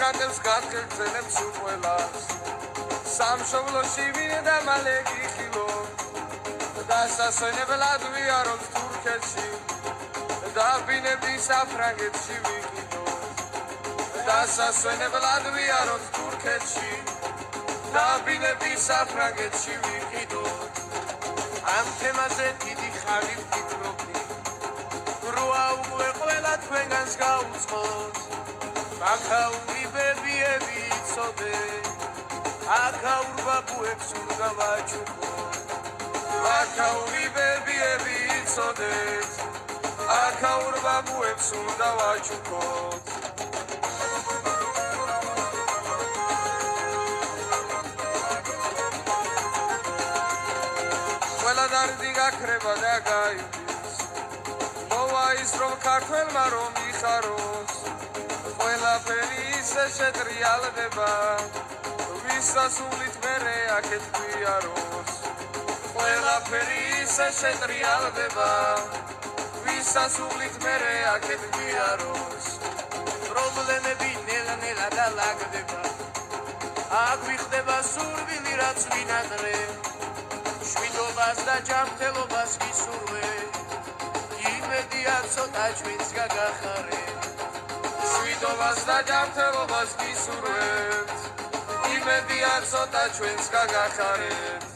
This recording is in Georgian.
ხატებს გაგრძელებს უყველას სამშობლოში ვინ და მალე გიხილო დასასვენებლად ვიაროთ თურქეთში დაბინები საფრანგეთში ვიყიდო დასასვენებლად ვიაროთ თურქეთში დაბინები საფრანგეთში ვიყიდო ამ თემაზე დიდი ხანი ვფიქრობდი როა უკვე ყველა თქვენგანს გაუწყოთ მაქაური ბებიები იცოდე აქაურ ბაბუებს უნდა ვაჩუქოთ მაქაური ბებიები იცოდეთ აქაურ ბაბუებს უნდა ვაჩუქოთ ყველა დარდი გაქრება და გაივლის მოვა ის რომ ქართველმა რომ იხაროს ყველაფერი ისე შეტრიალდება ვისასულით მერე აქეთ გვიაროს ყველაფერი ისე შეტრიალდება ვისასულით მერე აქეთ გვიაროს პრობლემები ნელა-ნელა დალაგდება აქ ვიხდება სურვილი რაც ვინადრე შვიდობას და ჯანმრთელობას გისურვე იმედია ცოტა ჩვენს გაგახარე შვიდობას და ჯანმრთელობას გისურვებთ იმედია ცოტა ჩვენს გაგახარეთ